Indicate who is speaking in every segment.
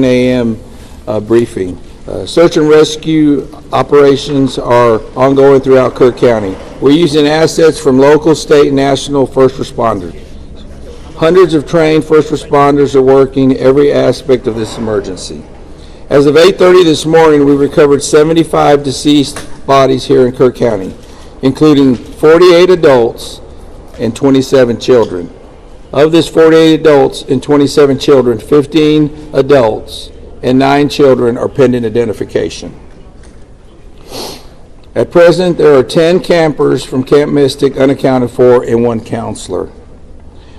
Speaker 1: a.m. Briefing. Search and rescue operations are ongoing throughout Kirk County. We're using assets from local, state, and national first responders. Hundreds of trained first responders are working every aspect of this emergency. As of 8:30 this morning, we recovered 75 deceased bodies here in Kirk County, including 48 adults and 27 children. Of this 48 adults and 27 children, 15 adults and 9 children are pending identification. At present, there are 10 campers from Camp Mystic unaccounted for and 1 counselor.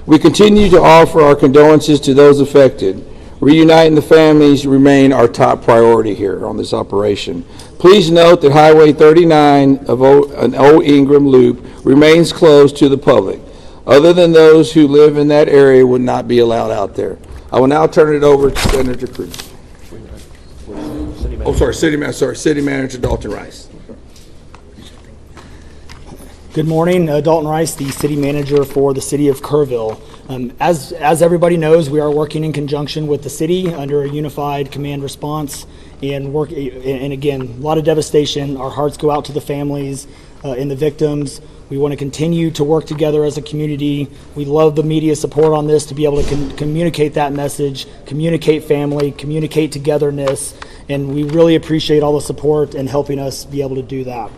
Speaker 1: We continue to offer our condolences to those affected. Reuniting the families remain our top priority here on this operation. Please note that Highway 39 of an Old Ingram Loop remains closed to the public. Other than those who live in that area would not be allowed out there. I will now turn it over to Senator Cruz. City Manager Dalton Rice.
Speaker 2: Good morning, Dalton Rice, the City Manager for the City of Kerrville. As everybody knows, we are working in conjunction with the city under a unified command response and again, a lot of devastation. Our hearts go out to the families and the victims. We want to continue to work together as a community. We love the media support on this to be able to communicate that message, communicate family, communicate togetherness, and we really appreciate all the support and helping us be able to do that.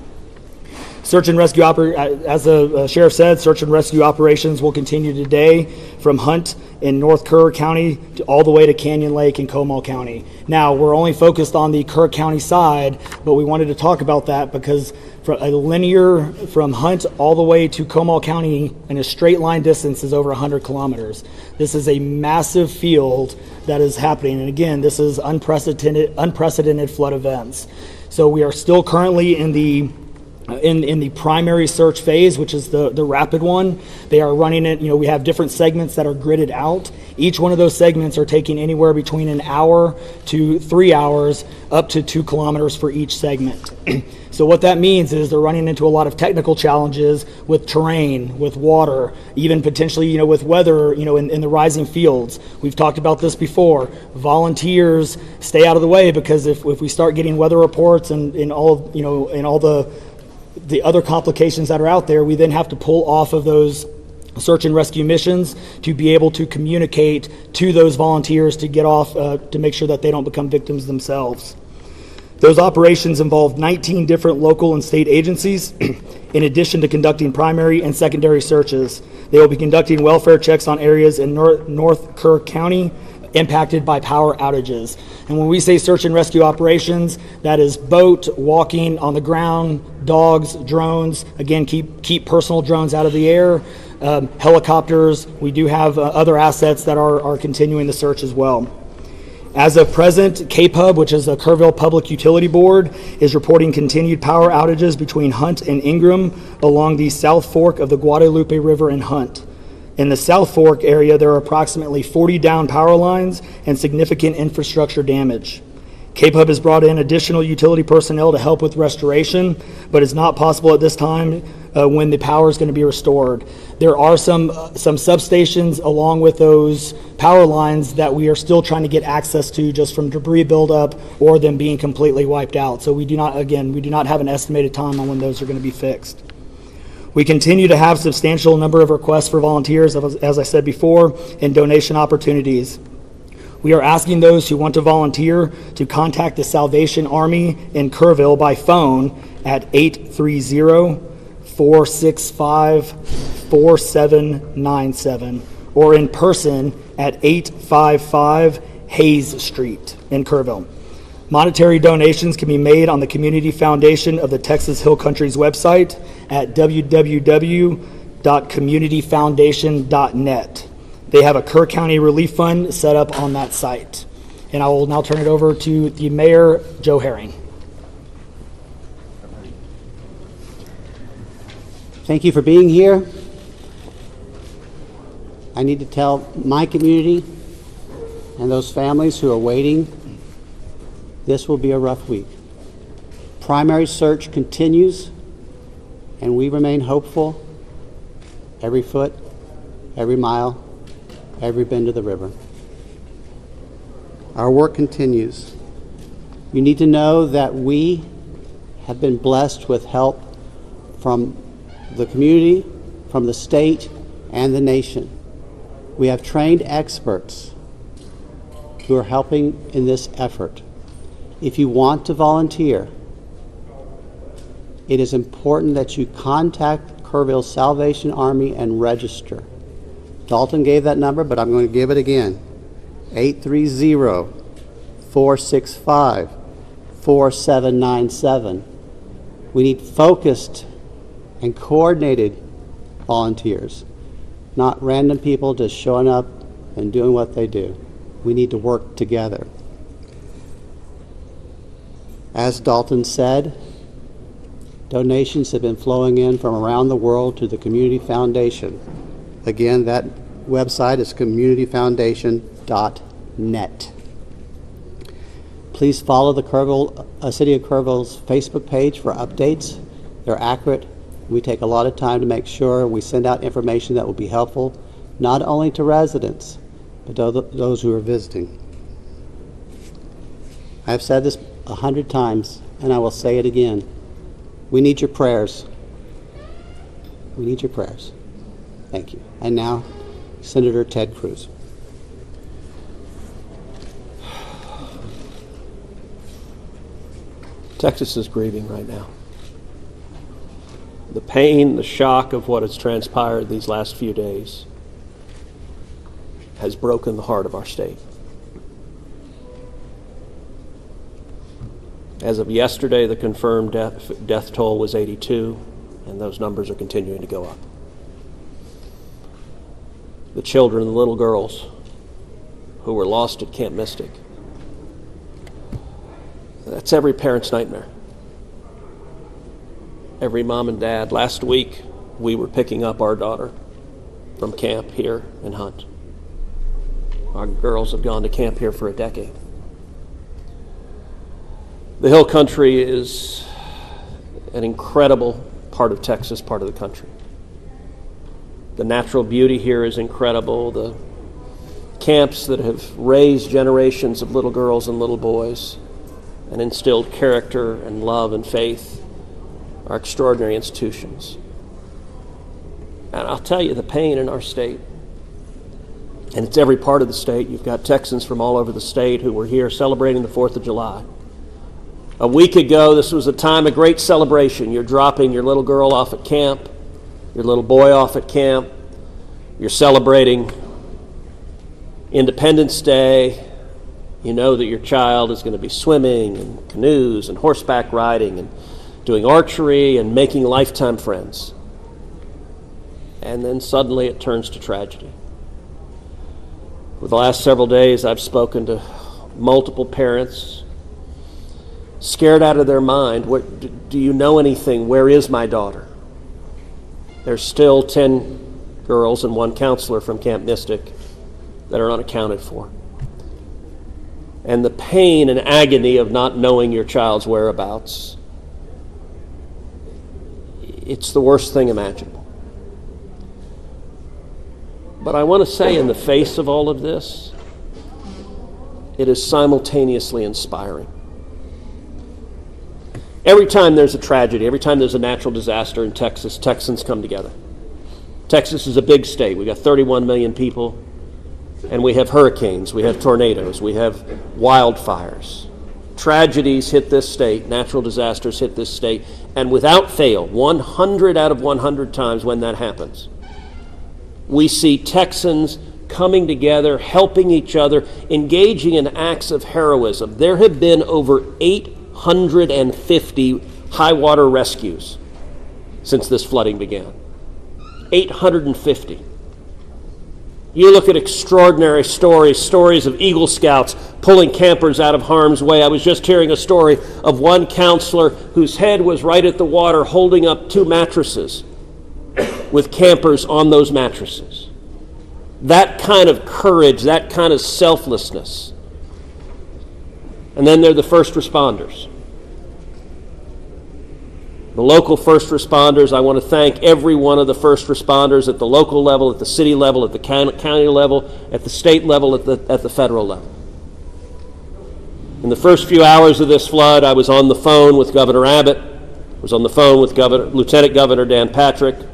Speaker 2: Search and rescue, as the sheriff said, search and rescue operations will continue today from Hunt in North Kerr County all the way to Canyon Lake in Comal County. Now, we're only focused on the Kerr County side, but we wanted to talk about that because for a linear from Hunt all the way to Comal County in a straight line distance is over 100 kilometers. This is a massive field that is happening, and again, this is unprecedented flood events. So we are still currently in the primary search phase, which is the rapid one. They are running it, we have different segments that are gridded out. Each one of those segments are taking anywhere between an hour to 3 hours, up to 2 kilometers for each segment. So what that means is they're running into a lot of technical challenges with terrain, with water, even potentially, with weather, in the rising fields. We've talked about this before. Volunteers stay out of the way because if we start getting weather reports and all the other complications that are out there, we then have to pull off of those search and rescue missions to be able to communicate to those volunteers to get off, to make sure that they don't become victims themselves. Those operations involve 19 different local and state agencies, in addition to conducting primary and secondary searches. They will be conducting welfare checks on areas in North Kerr County impacted by power outages. And when we say search and rescue operations, that is boat, walking, on the ground, dogs, drones. Again, keep personal drones out of the air, helicopters. We do have other assets that are continuing the search as well. As of present, KPUB, which is the Kerrville Public Utility Board, is reporting continued power outages between Hunt and Ingram along the South Fork of the Guadalupe River in Hunt. In the South Fork area, there are approximately 40 down power lines and significant infrastructure damage. KPUB has brought in additional utility personnel to help with restoration, but it's not possible at this time when the power is going to be restored. There are some substations along with those power lines that we are still trying to get access to just from debris buildup or them being completely wiped out. So we do not have an estimated time on when those are going to be fixed. We continue to have substantial number of requests for volunteers, as I said before, and donation opportunities. We are asking those who want to volunteer to contact the Salvation Army in Kerrville by phone at 830-465-4797 or in person at 855 Hayes Street in Kerrville. Monetary donations can be made on the Community Foundation of the Texas Hill Country's website at www.communityfoundation.net. They have a Kirk County Relief Fund set up on that site. And I will now turn it over to the Mayor, Joe Herring.
Speaker 3: Thank you for being here. I need to tell my community and those families who are waiting, this will be a rough week. Primary search continues, and we remain hopeful every foot, every mile, every bend of the river. Our work continues. You need to know that we have been blessed with help from the community, from the state, and the nation. We have trained experts who are helping in this effort. If you want to volunteer, it is important that you contact Kerrville Salvation Army and register. Dalton gave that number, but I'm going to give it again. 830-465-4797. We need focused and coordinated volunteers, not random people just showing up and doing what they do. We need to work together. As Dalton said, donations have been flowing in from around the world to the Community Foundation. Again, that website is communityfoundation.net. Please follow the City of Kerrville's Facebook page for updates. They're accurate. We take a lot of time to make sure we send out information that will be helpful, not only to residents, but to those who are visiting. I've said this 100 times, and I will say it again. We need your prayers. We need your prayers. Thank you. And now, Senator Ted Cruz.
Speaker 4: Texas is grieving right now. The pain, the shock of what has transpired these last few days has broken the heart of our state. As of yesterday, the confirmed death toll was 82, and those numbers are continuing to go up. The children, the little girls who were lost at Camp Mystic, that's every parent's nightmare. Every mom and dad. Last week, we were picking up our daughter from camp here in Hunt. Our girls have gone to camp here for a decade. The Hill Country is an incredible part of Texas, part of the country. The natural beauty here is incredible. The camps that have raised generations of little girls and little boys and instilled character and love and faith are extraordinary institutions. And I'll tell you, the pain in our state, and it's every part of the state. You've got Texans from all over the state who were here celebrating the 4th of July. A week ago, this was a time of great celebration. You're dropping your little girl off at camp, your little boy off at camp. You're celebrating Independence Day. You know that your child is going to be swimming and canoes and horseback riding and doing archery and making lifetime friends. And then suddenly it turns to tragedy. For the last several days, I've spoken to multiple parents, scared out of their mind. Do you know anything? Where is my daughter? There's still 10 girls and 1 counselor from Camp Mystic that are unaccounted for. And the pain and agony of not knowing your child's whereabouts it's the worst thing imaginable. But I want to say, in the face of all of this, it is simultaneously inspiring. Every time there's a tragedy, every time there's a natural disaster in Texas, Texans come together. Texas is a big state. We've got 31 million people, and we have hurricanes, we have tornadoes, we have wildfires. Tragedies hit this state, natural disasters hit this state, and without fail, 100 out of 100 times when that happens, we see Texans coming together, helping each other, engaging in acts of heroism. There have been over 850 high water rescues since this flooding began. 850. You look at extraordinary stories of Eagle Scouts pulling campers out of harm's way. I was just hearing a story of one counselor whose head was right at the water holding up 2 mattresses with campers on those mattresses. That kind of courage, that kind of selflessness. And then there are the first responders. The local first responders, I want to thank every one of the first responders at the local level, at the city level, at the county level, at the state level, at the federal level. In the first few hours of this flood, I was on the phone with Governor Abbott, I was on the phone with Lieutenant Governor Dan Patrick, I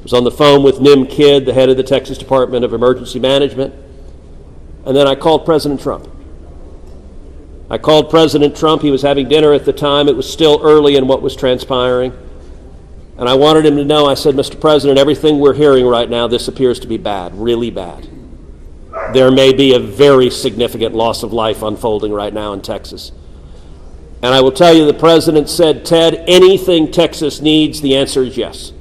Speaker 4: was on the phone with Nim Kidd, the head of the Texas Department of Emergency Management, and then I called President Trump. I called President Trump. He was having dinner at the time. It was still early in what was transpiring. And I wanted him to know, I said, Mr. President, everything we're hearing right now, this appears to be bad, really bad. There may be a very significant loss of life unfolding right now in Texas. And I will tell you, the President said, Ted, anything Texas needs, the answer is yes.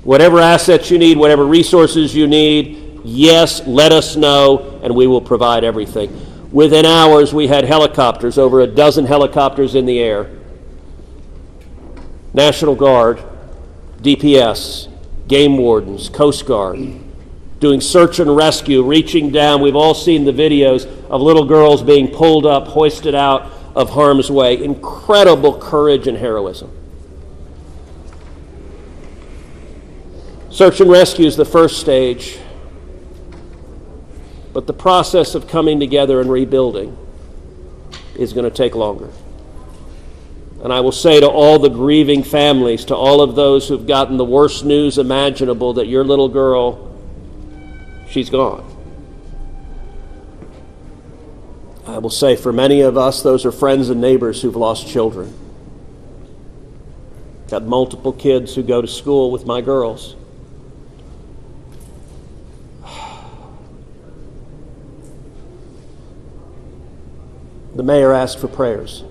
Speaker 4: Whatever assets you need, whatever resources you need, yes, let us know, and we will provide everything. Within hours, we had helicopters, over a dozen helicopters in the air. National Guard, DPS, game wardens, Coast Guard, doing search and rescue, reaching down. We've all seen the videos of little girls being pulled up, hoisted out of harm's way. Incredible courage and heroism. Search and rescue is the first stage. But the process of coming together and rebuilding is going to take longer. And I will say to all the grieving families, to all of those who've gotten the worst news imaginable, that your little girl, she's gone. I will say for many of us, those are friends and neighbors who've lost children. Got multiple kids who go to school with my girls. The mayor asked for prayers.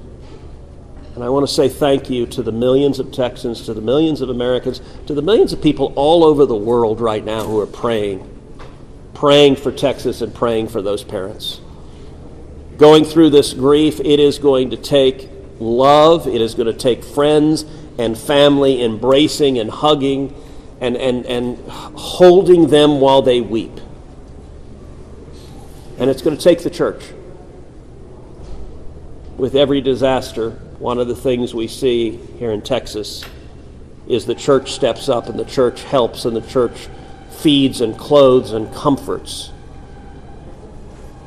Speaker 4: And I want to say thank you to the millions of Texans, to the millions of Americans, to the millions of people all over the world right now who are praying for Texas and praying for those parents. Going through this grief, it is going to take love, it is going to take friends and family embracing and hugging and holding them while they weep. And it's going to take the church. With every disaster, one of the things we see here in Texas is the church steps up and the church helps and the church feeds and clothes and comforts.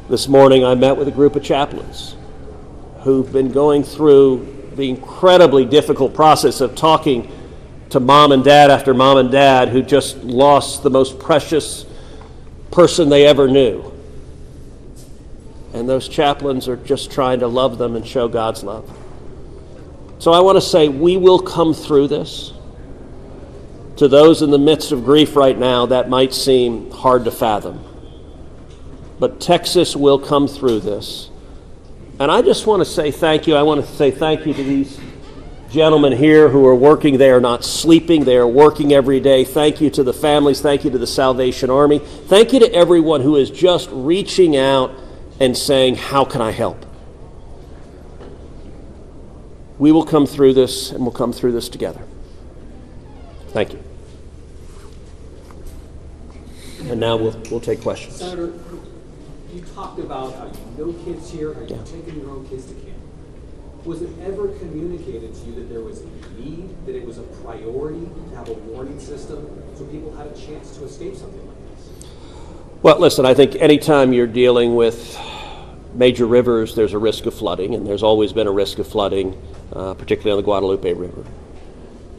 Speaker 4: This morning I met with a group of chaplains who've been going through the incredibly difficult process of talking to mom and dad after mom and dad who just lost the most precious person they ever knew. And those chaplains are just trying to love them and show God's love. So I want to say we will come through this. To those in the midst of grief right now, that might seem hard to fathom. But Texas will come through this. And I just want to say thank you. I want to say thank you to these gentlemen here who are working. They are not sleeping. They are working every day. Thank you to the families. Thank you to the Salvation Army. Thank you to everyone who is just reaching out and saying, how can I help? We will come through this, and we'll come through this together. Thank you. And now we'll take questions.
Speaker 5: Senator, you talked about how you know kids here and you've taken your own kids to camp. Was it ever communicated to you that there was a need, that it was a priority to have a warning system so people had a chance to escape something like this?
Speaker 4: Well, listen, I think anytime you're dealing with major rivers, there's a risk of flooding, and there's always been a risk of flooding, particularly on the Guadalupe River.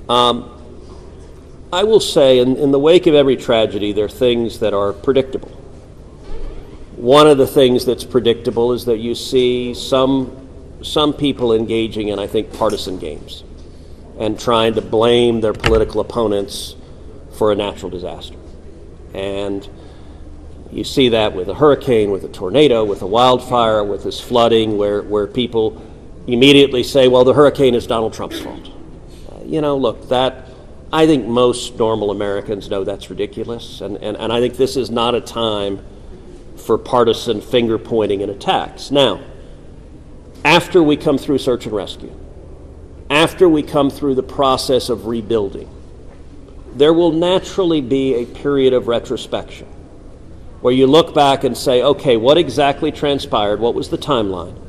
Speaker 4: I will say, in the wake of every tragedy, there are things that are predictable. One of the things that's predictable is that you see some people engaging in, I think, partisan games and trying to blame their political opponents for a natural disaster. And you see that with a hurricane, with a tornado, with a wildfire, with this flooding, where people immediately say, well, the hurricane is Donald Trump's fault. Look, I think most normal Americans know that's ridiculous, and I think this is not a time for partisan finger pointing and attacks. Now, after we come through search and rescue, after we come through the process of rebuilding, there will naturally be a period of retrospection where you look back and say, okay, what exactly transpired? What was the timeline?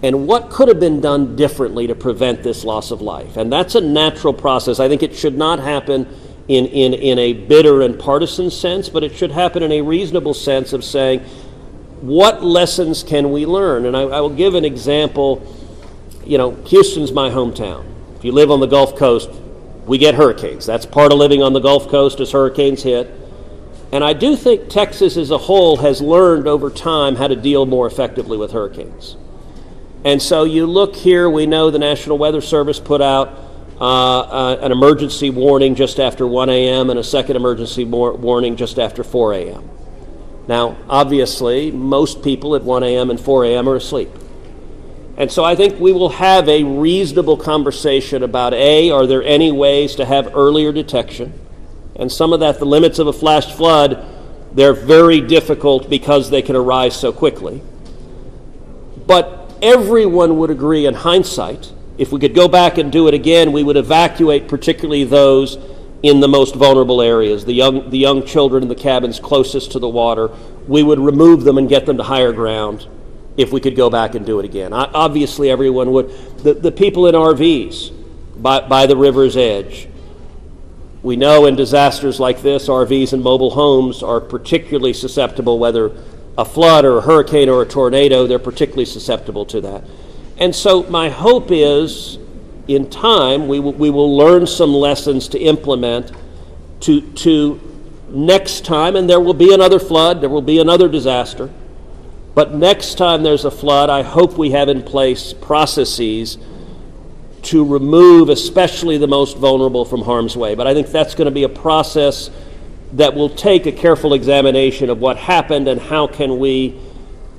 Speaker 4: And what could have been done differently to prevent this loss of life? And that's a natural process. I think it should not happen in a bitter and partisan sense, but it should happen in a reasonable sense of saying, what lessons can we learn? And I will give an example. Houston's my hometown. If you live on the Gulf Coast, we get hurricanes. That's part of living on the Gulf Coast as hurricanes hit. And I do think Texas as a whole has learned over time how to deal more effectively with hurricanes. And so you look here, we know the National Weather Service put out an emergency warning just after 1 a.m. and a second emergency warning just after 4 a.m. Now, obviously, most people at 1 a.m. and 4 a.m. are asleep. And so I think we will have a reasonable conversation about, are there any ways to have earlier detection? And some of that, the limits of a flash flood, they're very difficult because they can arise so quickly. But everyone would agree in hindsight, if we could go back and do it again, we would evacuate particularly those in the most vulnerable areas, the young children in the cabins closest to the water. We would remove them and get them to higher ground if we could go back and do it again. Obviously, everyone would. The people in RVs by the river's edge. We know in disasters like this, RVs and mobile homes are particularly susceptible, whether a flood or a hurricane or a tornado, they're particularly susceptible to that. And so my hope is, in time, we will learn some lessons to implement to next time, and there will be another flood, there will be another disaster, but next time there's a flood, I hope we have in place processes to remove especially the most vulnerable from harm's way. But I think that's going to be a process that will take a careful examination of what happened and how can we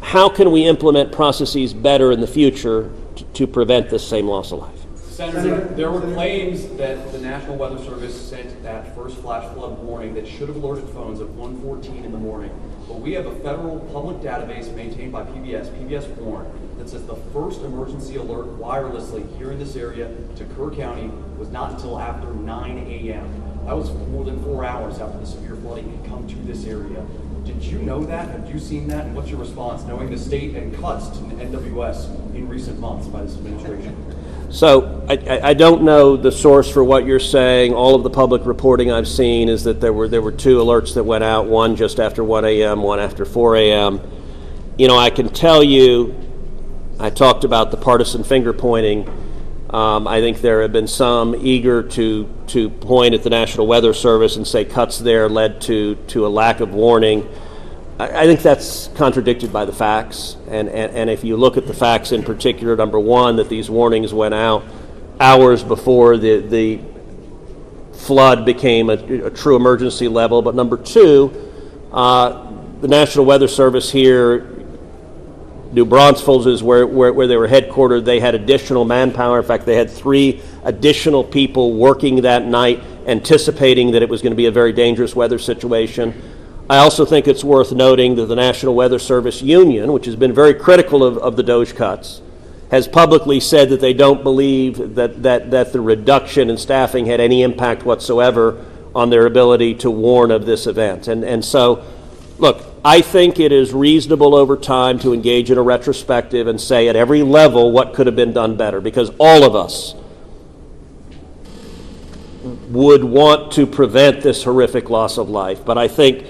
Speaker 4: implement processes better in the future to prevent this same loss of life.
Speaker 5: Senator, there were claims that the National Weather Service sent that first flash flood warning that should have alerted phones at 1:14 in the morning. But we have a federal public database maintained by PBS Warn, that says the first emergency alert wirelessly here in this area to Kerr County was not until after 9 a.m. That was more than 4 hours after the severe flooding had come to this area. Did you know that? Have you seen that? And what's your response, knowing the state and cuts to the NWS in recent months by this administration?
Speaker 4: So I don't know the source for what you're saying. All of the public reporting I've seen is that there were two alerts that went out, one just after 1 a.m., one after 4 a.m. I can tell you, I talked about the partisan finger pointing. I think there have been some eager to point at the National Weather Service and say cuts there led to a lack of warning. I think that's contradicted by the facts, and if you look at the facts in particular, number one, that these warnings went out hours before the flood became a true emergency level, but number two, the National Weather Service here, New Braunfels is where they were headquartered. They had additional manpower. In fact, they had 3 additional people working that night, anticipating that it was going to be a very dangerous weather situation. I also think it's worth noting that the National Weather Service Union, which has been very critical of the DOGE cuts, has publicly said that they don't believe that the reduction in staffing had any impact whatsoever on their ability to warn of this event. And so, look, I think it is reasonable over time to engage in a retrospective and say at every level what could have been done better, because all of us would want to prevent this horrific loss of life. But I think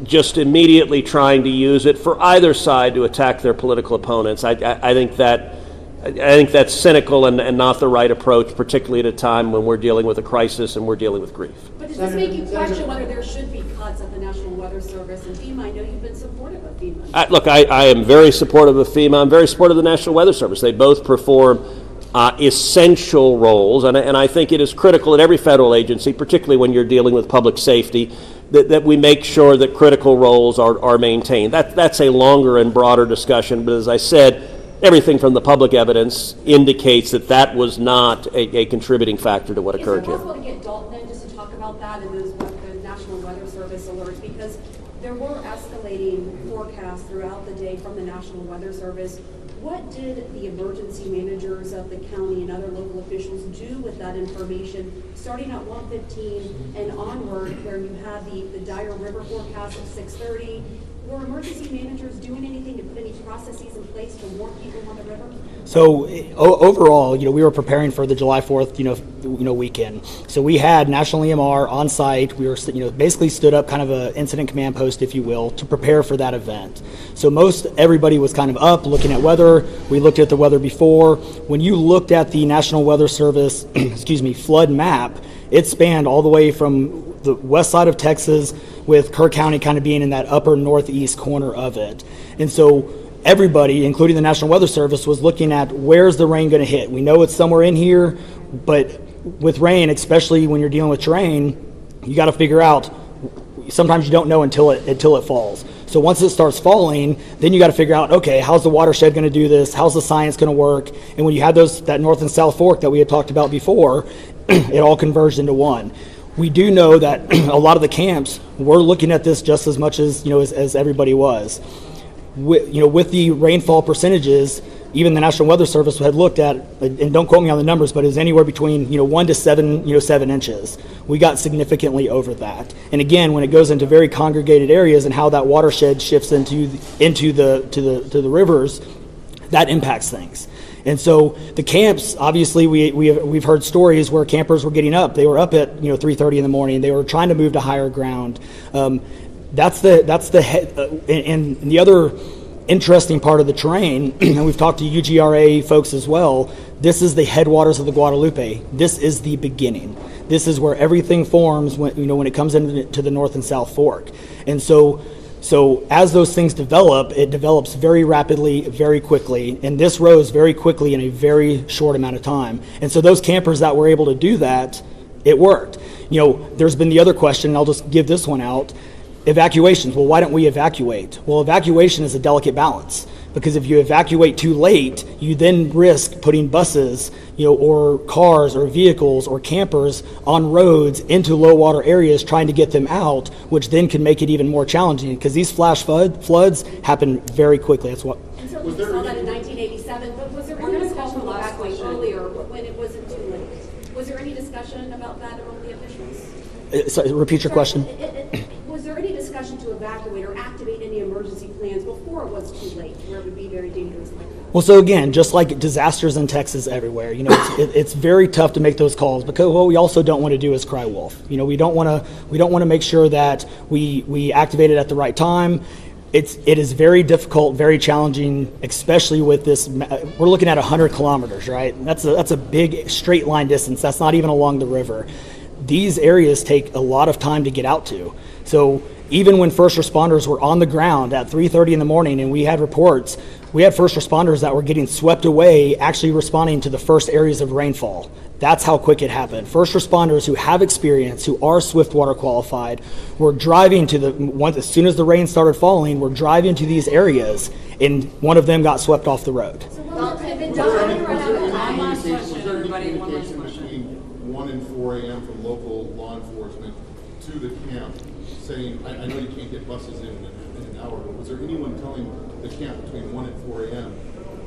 Speaker 4: just immediately trying to use it for either side to attack their political opponents, I think that's cynical and not the right approach, particularly at a time when we're dealing with a crisis and we're dealing with grief.
Speaker 6: But does this make you question whether there should be cuts at the National Weather Service and FEMA? I know you've been supportive of FEMA.
Speaker 4: Look, I am very supportive of FEMA. I'm very supportive of the National Weather Service. They both perform essential roles, and I think it is critical at every federal agency, particularly when you're dealing with public safety, that we make sure that critical roles are maintained. That's a longer and broader discussion, but as I said, everything from the public evidence indicates that was not a contributing factor to what occurred here.
Speaker 6: Is it possible to get Dalton in just to talk about that and the National Weather Service alerts? Because there were escalating forecasts throughout the day from the National Weather Service. What did the emergency managers of the county and other local officials do with that information, starting at 1:15 and onward, where you had the dire river forecast at 6:30? Were emergency managers doing anything to put any processes in place to warn people on the river?
Speaker 2: So overall, we were preparing for the July 4th, weekend. So we had National EMR on site. We were, basically stood up kind of a incident command post, if you will, to prepare for that event. So everybody was kind of up looking at weather. We looked at the weather before. When you looked at the National Weather Service, flood map, it spanned all the way from the west side of Texas, with Kirk County kind of being in that upper northeast corner of it. And so everybody, including the National Weather Service, was looking at where's the rain going to hit. We know it's somewhere in here, but with rain, especially when you're dealing with terrain, you got to figure out, sometimes you don't know until it falls. So once it starts falling, then you got to figure out, okay, how's the watershed going to do this? How's the science going to work? And when you had that north and south fork that we had talked about before, it all converged into one. We do know that a lot of the camps were looking at this just as much as everybody was. With the rainfall percentages, even the National Weather Service had looked at, and don't quote me on the numbers, but it was anywhere between 1 to 7 inches. We got significantly over that. And again, when it goes into very congregated areas and how that watershed shifts into the rivers, that impacts things. And so the camps, obviously, we've heard stories where campers were getting up. They were up at 3:30 in the morning. They were trying to move to higher ground. That's the head. And the other interesting part of the terrain, and we've talked to UGRA folks as well. This is the headwaters of the Guadalupe. This is the beginning. This is where everything forms when it comes into the North and South Fork. And so as those things develop, it develops very rapidly, very quickly, and this rose very quickly in a very short amount of time. And so those campers that were able to do that, it worked. There's been the other question, and I'll just give this one out. Evacuations. Well, why don't we evacuate? Well, evacuation is a delicate balance, because if you evacuate too late, you then risk putting buses, or cars or vehicles or campers on roads into low water areas trying to get them out, which then can make it even more challenging, because these flash floods happen very quickly. That's what.
Speaker 6: And so we saw that in 1987, but was there any discussion about evacuation earlier when it wasn't too late? Was there any discussion about that among the officials?
Speaker 2: So repeat your question.
Speaker 6: Was there any discussion to evacuate or activate any emergency plans before it was too late, where it would be very dangerous like that?
Speaker 2: Well, so again, just like disasters in Texas everywhere, it's very tough to make those calls, because what we also don't want to do is cry wolf. We don't want to make sure that we activate it at the right time. It is very difficult, very challenging, especially with this. We're looking at 100 kilometers, right? That's a big straight line distance. That's not even along the river. These areas take a lot of time to get out to. So even when first responders were on the ground at 3:30 in the morning, and we had reports, we had first responders that were getting swept away, actually responding to the first areas of rainfall. That's how quick it happened. First responders who have experience, who are Swiftwater qualified, were driving as soon as the rain started falling, were driving to these areas, and one of them got swept off the road.
Speaker 6: So what had been done?
Speaker 7: Between 1 and 4 a.m. from local law enforcement to the camp, saying, I know you can't get buses in an hour, but was there anyone telling the camp between 1 and 4 a.m.,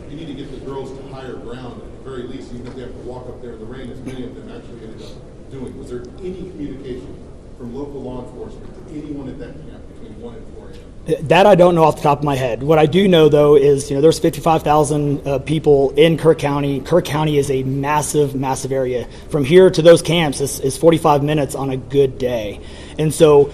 Speaker 7: you need to get the girls to higher ground at the very least, even if they have to walk up there in the rain, as many of them actually ended up doing? Was there any communication from local law enforcement to anyone at that camp between 1 and 4 a.m.?
Speaker 2: That I don't know off the top of my head. What I do know, though, is there's 55,000 people in Kirk County. Kirk County is a massive, massive area. From here to those camps is 45 minutes on a good day. And so,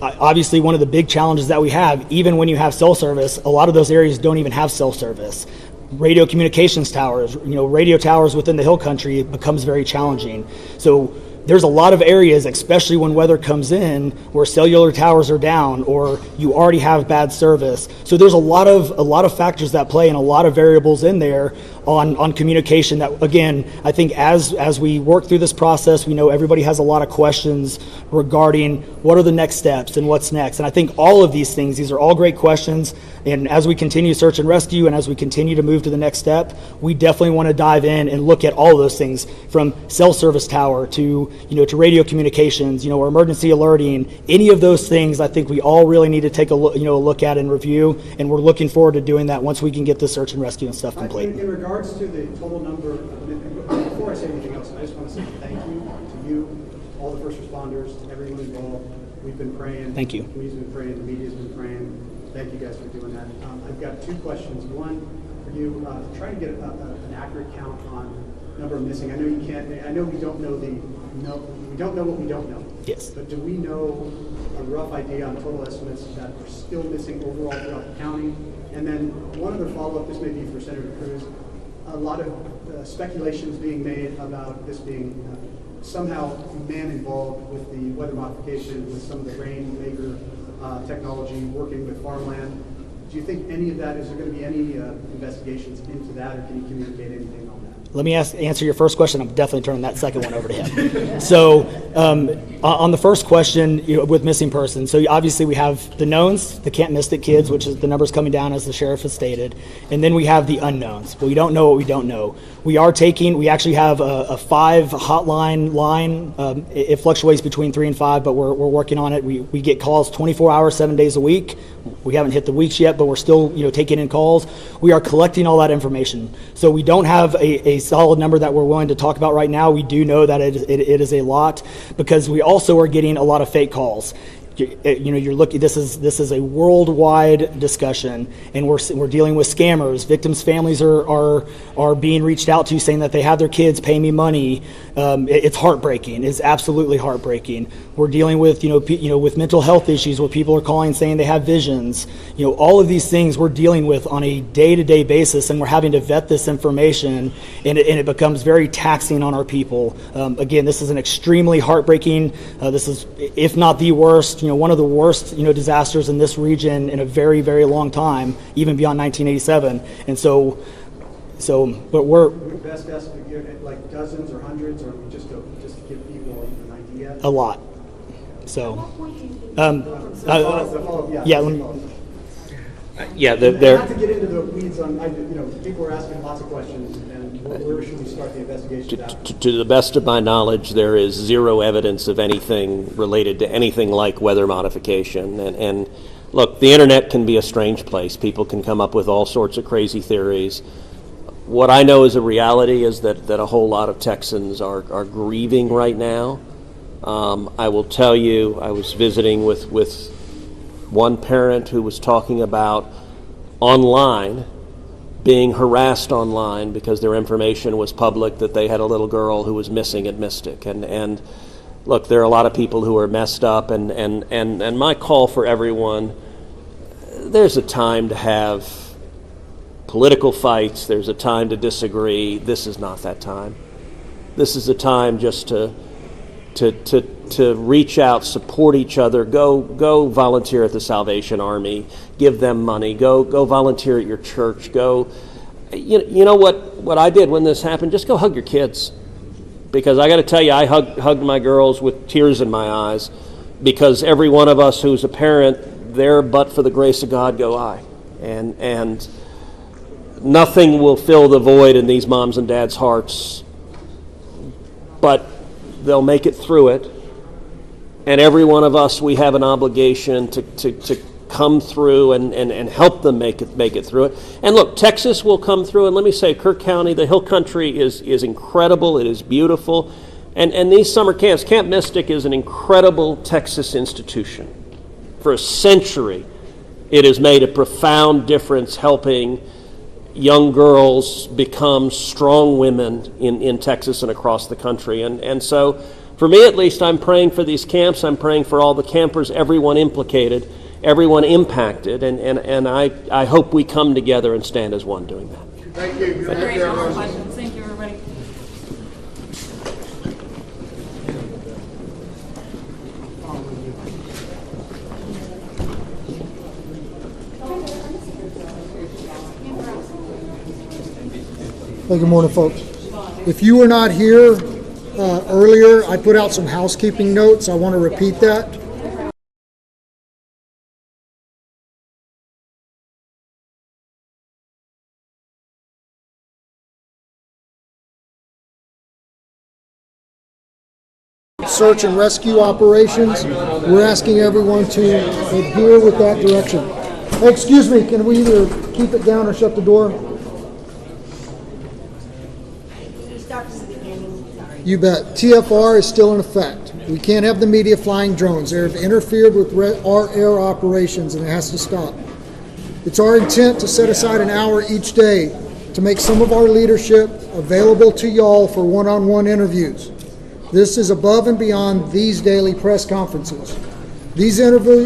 Speaker 2: obviously one of the big challenges that we have, even when you have cell service, a lot of those areas don't even have cell service. Radio communications towers, radio towers within the hill country, it becomes very challenging. So there's a lot of areas, especially when weather comes in, where cellular towers are down or you already have bad service. So there's a lot of factors that play and a lot of variables in there on communication that, again, I think as we work through this process, we know everybody has a lot of questions regarding what are the next steps and what's next. And I think all of these things, these are all great questions. And as we continue search and rescue and as we continue to move to the next step, we definitely want to dive in and look at all of those things, from cell service tower to radio communications, or emergency alerting. Any of those things, I think we all really need to take a look at and review. And we're looking forward to doing that once we can get the search and rescue and stuff complete.
Speaker 8: In regards to the total number, before I say anything else, I just want to say thank you to you, all the first responders, everyone involved. We've been praying.
Speaker 2: Thank you.
Speaker 8: The community's been praying. The media's been praying. Thank you guys for doing that. I've got two questions. One for you, trying to get an accurate count on number of missing. I know you can't. I know we don't know we don't know what we don't know.
Speaker 2: Yes.
Speaker 8: But do we know a rough idea on total estimates that are still missing overall throughout the county? And then one other follow-up. This may be for Senator Cruz. A lot of speculations being made about this being somehow man involved with the weather modification, with some of the rainmaker technology, working with farmland. Do you think any of that, is there going to be any investigations into that, or can you communicate anything on that?
Speaker 2: Let me answer your first question. I'm definitely turning that second one over to him. So on the first question, with missing persons, so obviously we have the knowns, the can't miss it kids, which is the numbers coming down as the sheriff has stated, and then we have the unknowns. But we don't know what we don't know. We actually have a 5 hotline line. It fluctuates between 3 and 5, but we're working on it. We get calls 24 hours, 7 days a week. We haven't hit the weeks yet, but we're still taking in calls. We are collecting all that information. So we don't have a solid number that we're willing to talk about right now. We do know that it is a lot, because we also are getting a lot of fake calls. You're looking. This is a worldwide discussion, and we're dealing with scammers. Victims' families are being reached out to, saying that they have their kids pay me money. It's heartbreaking. It's absolutely heartbreaking. We're dealing with with mental health issues, where people are calling saying they have visions. All of these things we're dealing with on a day-to-day basis, and we're having to vet this information, and it becomes very taxing on our people. Again, this is an extremely heartbreaking. This is, if not the worst, one of the worst, disasters in this region in a very, very long time, even beyond 1987. And so, but we're
Speaker 8: best estimate, like dozens or hundreds, or just to give people an idea.
Speaker 2: A lot. So,
Speaker 8: Yeah,
Speaker 2: let me.
Speaker 4: Yeah,
Speaker 8: Not to get into the weeds on, people are asking lots of questions, and where should we start the investigation at?
Speaker 4: To the best of my knowledge, there is zero evidence of anything related to anything like weather modification. And look, the internet can be a strange place. People can come up with all sorts of crazy theories. What I know is a reality is that a whole lot of Texans are grieving right now. I will tell you, I was visiting with one parent who was talking about online, being harassed online because their information was public, that they had a little girl who was missing at Mystic. And look, there are a lot of people who are messed up, and my call for everyone, there's a time to have political fights, there's a time to disagree. This is not that time. This is a time just to reach out, support each other, go volunteer at the Salvation Army, give them money, go volunteer at your church, you know what I did when this happened? Just go hug your kids. Because I got to tell you, I hugged my girls with tears in my eyes, because every one of us who's a parent, there but for the grace of God go I. And nothing will fill the void in these moms and dads' hearts, but they'll make it through it. And every one of us, we have an obligation to come through and help them make it through it. And look, Texas will come through, and let me say, Kirk County, the Hill Country is incredible. It is beautiful. And these summer camps, Camp Mystic is an incredible Texas institution. For a century, It has made a profound difference helping young girls become strong women in Texas and across the country. And so, for me at least, I'm praying for these camps. I'm praying for all the campers, everyone implicated, everyone impacted, and I hope we come together and stand as one doing that.
Speaker 7: Thank you.
Speaker 9: Great, no more questions. Thank you, everybody.
Speaker 10: Hey, good morning, folks. If you were not here earlier, I put out some housekeeping notes. I want to repeat that. Search and rescue operations. We're asking everyone to adhere with that direction. Hey, excuse me, can we either keep it down or shut the door? You bet. TFR is still in effect. We can't have the media flying drones. They have interfered with our air operations, and it has to stop. It's our intent to set aside an hour each day to make some of our leadership available to y'all for one-on-one interviews. This is above and beyond these daily press conferences. These interviews